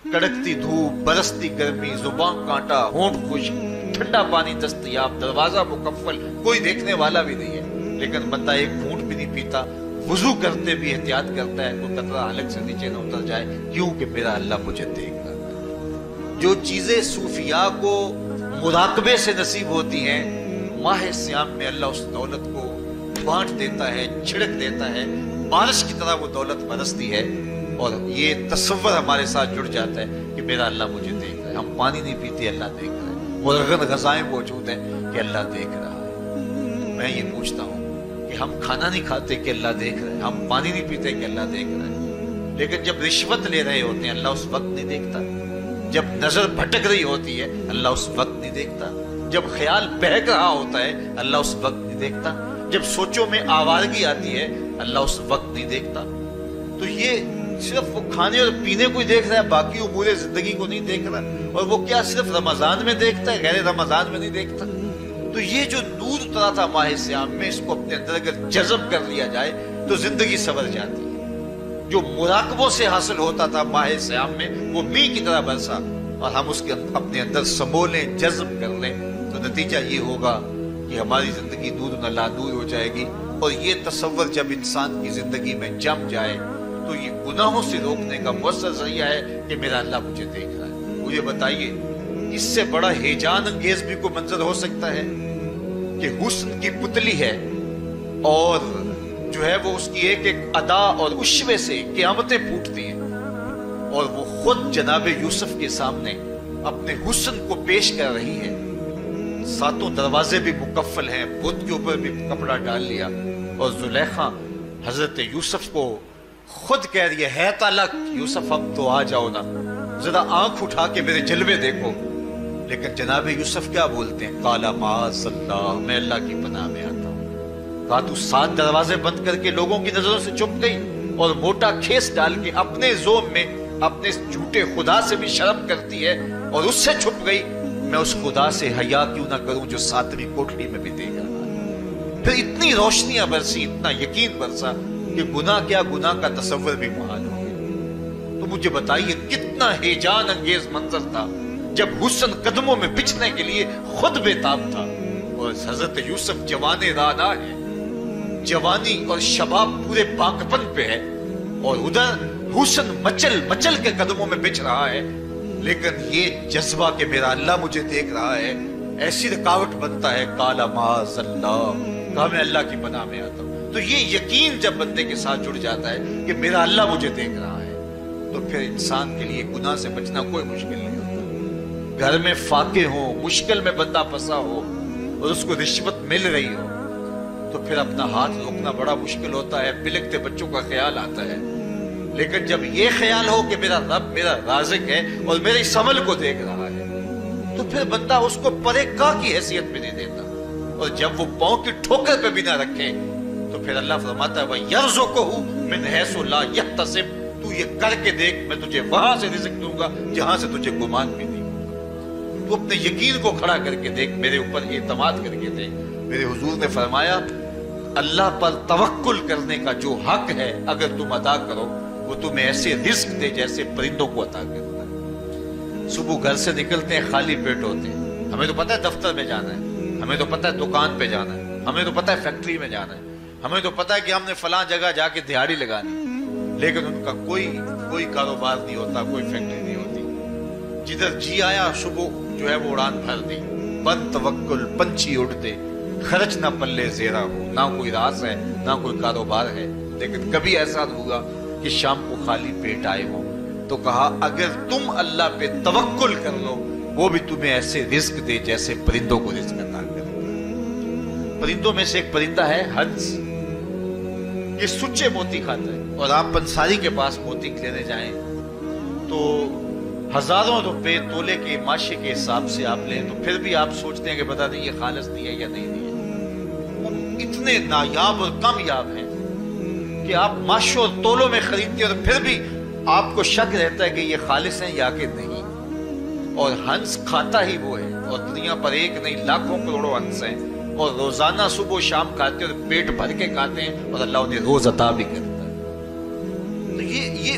کڑکتی دھوپ، برستی گرمی، زبان کانٹا، ہونٹ خشک، ٹھنڈا پانی دستیاب، دروازہ مکفل، کوئی دیکھنے والا بھی نہیں ہے، لیکن بندہ ایک گھونٹ بھی نہیں پیتا، وضو کرتے بھی احتیاط کرتا ہے کوئی قطرہ حلق سے نیچے نہ اتر جائے، کیوں کہ میرا اللہ مجھے دیکھ رہا ہے۔ جو چیزیں صوفیاء کو مراقبے سے نصیب ہوتی ہیں، ماہ سیام میں اللہ اس دولت کو بانٹ دیتا ہے، چھڑک دیتا ہے، بارش کی طرح وہ دولت برستی ہے، اور یہ تصور ہمارے ساتھ جڑ جاتا ہے کہ میرا اللہ مجھے دیکھ رہا ہے۔ ہم پانی نہیں پیتے، اللہ دیکھ رہا ہے، اور غذائیں موجود ہیں کہ اللہ دیکھ رہا ہے۔ میں یہ پوچھتا ہوں کہ ہم کھانا نہیں کھاتے کہ اللہ دیکھ رہا ہے، ہم پانی نہیں پیتے کہ اللہ دیکھ رہا ہے، لیکن جب رشوت لے رہے ہوتے ہیں اللہ اس وقت نہیں دیکھتا، جب نظر بھٹک رہی ہوتی ہے اللہ اس وقت نہیں دیکھتا، جب خیال بہک رہا ہوتا ہے اللہ اس وقت نہیں دیکھتا، جب سوچوں میں آوارگی آتی ہے اللہ اس وقت نہیں دیکھتا۔ تو یہ صرف وہ کھانے اور پینے کو ہی دیکھ رہا ہے، باقی امور زندگی کو نہیں دیکھ رہا، اور وہ کیا صرف رمضان میں دیکھتا ہے، غیر رمضان میں نہیں دیکھتا۔ تو یہ جو نور اترا تھا ماہ سیام میں، اس کو اپنے اندر اگر جذب کر لیا جائے تو زندگی سنور جاتی ہے۔ جو مراقبوں سے حاصل ہوتا تھا ماہ سیام میں، وہ میਂہ کی طرح برسا، اور ہم اس کے اپنے اندر سمولیں، جذب کر لیں، تو نتیجہ یہ ہوگا کہ ہماری زندگی نور نہ لا نور ہو جائے گی۔ اور یہ تصور جب انسان کی زندگی میں جم جائے تو یہ گناہوں سے روکنے کا مؤثر ذریعہ ہے کہ میرا اللہ مجھے دیکھ رہا ہے۔ مجھے بتائیے اس سے بڑا ہیجان انگیز بھی کوئی منظر ہو سکتا ہے کہ حسن کی پتلی ہے، اور جو ہے وہ اس کی ایک ایک ادا اور اشوے سے قیامتیں پھوٹتی ہیں، اور وہ خود جناب یوسف کے سامنے اپنے حسن کو پیش کر رہی ہے، ساتوں دروازے بھی مکفل ہیں، بت کے اوپر بھی کپڑا ڈال لیا، اور زلیخا حضرت یوسف کو خود کہہ رہی ہے تالک یوسف اب تو آ جاؤ نا، ذرا آنکھ اٹھا کے میرے جلوے دیکھو۔ لیکن جناب یوسف کیا بولتے ہیں؟ قال معاذ اللہ، میں اللہ کی پناہ میں آتا ہوں۔ کہا تو 7 دروازے بند کر کے لوگوں کی نظروں سے چھپ گئی، اور موٹا کھیس ڈال کے اپنے زوم میں اپنے جھوٹے خدا سے بھی شرم کرتی ہے اور اس سے چھپ گئی، میں اس خدا سے حیا کیوں نہ کروں جو 7ویں کوٹھڑی میں بھی دیکھ رہا ہے۔ پھر اتنی روشنیاں برسی، اتنا یقین برسا کہ گناہ کیا، گناہ کا تصور بھی محال ہو گیا۔ تو مجھے بتائیے کتنا ہیجان انگیز منظر تھا جب حسن قدموں میں بچھنے کے لیے خود بےتاب تھا، اور حضرت یوسف جوان رانا ہے، جوانی اور شباب پورے پاکپن پہ ہے، اور ادھر حسن مچل مچل کے قدموں میں بچھ رہا ہے، لیکن یہ جذبہ کہ میرا اللہ مجھے دیکھ رہا ہے ایسی رکاوٹ بنتا ہے۔ قال معاذ اللہ، کہا میں اللہ کی پناہ میں آتا ہوں۔ تو یہ یقین جب بندے کے ساتھ جڑ جاتا ہے کہ میرا اللہ مجھے دیکھ رہا ہے، تو پھر انسان کے لیے گناہ سے بچنا کوئی مشکل نہیں ہوتا۔ گھر میں فاقے ہوں، مشکل میں بندہ پھنسا ہو اور اس کو رشوت مل رہی ہو، تو پھر اپنا ہاتھ روکنا بڑا مشکل ہوتا ہے، بلکتے بچوں کا خیال آتا ہے۔ لیکن جب یہ خیال ہو کہ میرا رب میرا رازق ہے اور میرے اس عمل کو دیکھ رہا ہے، تو پھر بندہ اس کو پرے کا کی حیثیت بھی نہیں دیتا، اور جب وہ پاؤں کی ٹھوکر پہ بھی نہ رکھے تو پھر اللہ فرماتا ہے وَيَرْزُقُهُ مِنْ حَيْثُ لَا يَحْتَسِبُ، تو یہ کر کے دیکھ میں تجھے وہاں سے رزق دوں گا جہاں سے تجھے گمان بھی نہیں ہوگا۔ تو اپنے یقین کو کھڑا کر کے دیکھ، میرے اوپر اعتماد کر کے دیکھ۔ میرے حضور نے فرمایا اللہ پر توکل کرنے کا جو حق ہے اگر تم ادا کرو، وہ تمہیں ایسے رزق دے جیسے پرندوں کو عطا کرتا ہے۔ صبح گھر سے نکلتے ہیں خالی پیٹ ہوتے ہیں، ہمیں تو پتہ ہے دفتر میں جانا ہے، ہمیں تو پتہ ہے دکان پہ جانا ہے، ہمیں تو پتہ ہے فیکٹری میں جانا ہے، ہمیں تو پتہ ہے کہ ہم نے فلاں جگہ جا کے دہاڑی لگانی، لیکن ان کا کوئی کاروبار نہیں ہوتا، کوئی فیکٹری نہیں ہوتی۔ جدھر جی آیا صبح جو ہے وہ اڑان بھر دی، بند توکل پنچھی اڑتے، خرچ نہ پلے زیرہ ہو، نہ کوئی راز ہے نہ کوئی کاروبار ہے، لیکن کبھی ایسا ہوگا کہ شام کو خالی پیٹ آئے ہو۔ تو کہا اگر تم اللہ پہ توکل کر لو، وہ بھی تمہیں ایسے رزق دے جیسے پرندوں کو رزق عطا کرتا ہے۔ پرندوں میں سے ایک پرندہ ہے ہنس، یہ سچے موتی کھاتا ہے، اور آپ پنساری کے پاس موتی لینے جائیں تو ہزاروں روپے تولے کے ماشے کے حساب سے آپ لیں، تو پھر بھی آپ سوچتے ہیں کہ پتہ نہیں یہ خالص دی ہے یا نہیں دی ہے۔ وہ اتنے نایاب اور کامیاب ہیں کہ آپ ماشوں اور تولوں میں خریدتے ہیں اور پھر بھی آپ کو شک رہتا ہے کہ یہ خالص ہیں یا کہ نہیں۔ اور ہنس کھاتا ہی وہ ہے، اور دنیا پر ایک نہیں لاکھوں کروڑوں ہنس ہیں، اور روزانہ صبح و شام کھاتے ہیں اور پیٹ بھر کے کھاتے ہیں، اور اللہ انہیں روز عطا بھی کرتا ہے۔ تو یہ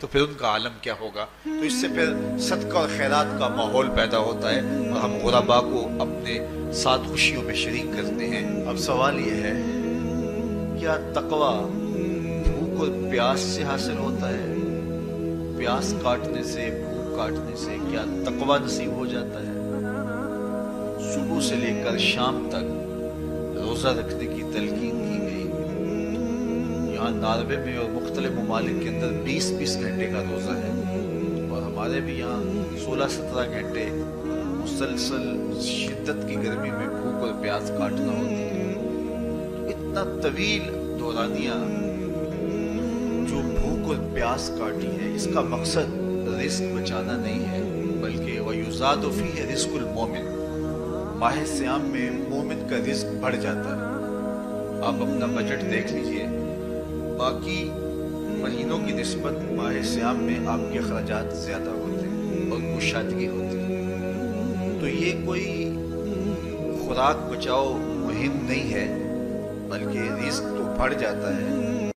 تو پھر ان کا عالم کیا ہوگا؟ تو اس سے پھر صدقہ اور خیرات کا ماحول پیدا ہوتا ہے اور ہم غربا کو اپنے ساتھ خوشیوں میں شریک کرتے ہیں۔ اب سوال یہ ہے، کیا تقوی بھوک اور پیاس سے حاصل ہوتا ہے؟ پیاس کاٹنے سے، بھوک کاٹنے سے کیا تقوی نصیب ہو جاتا ہے؟ صبح سے لے کر شام تک روزہ رکھنے کی تلقین کی گئی۔ یہاں ناروے میں اور مختلف ممالک کے اندر 20-20 گھنٹے کا روزہ ہے، اور ہمارے بھی یہاں 16-17 گھنٹے مسلسل شدت کی گرمی میں بھوک اور پیاس کاٹنا ہوتی ہے۔ اتنا طویل دورانیہ جو بھوک اور پیاس کاٹی ہے، اس کا مقصد رزق بچانا نہیں ہے، بلکہ وَيُزَادُ فِيهِ رِزْقُ الْمُؤْمِنِ، ماہ سیام میں مومن کا رزق بڑھ جاتا ہے۔ آپ اپنا بجٹ دیکھ لیجئے، باقی مہینوں کی نسبت ماہ سیام میں آپ کے اخراجات زیادہ ہوتے ہیں اور کشادگی ہوتی ہے۔ تو یہ کوئی خوراک بچاؤ مہم نہیں ہے، بلکہ رزق تو بڑھ جاتا ہے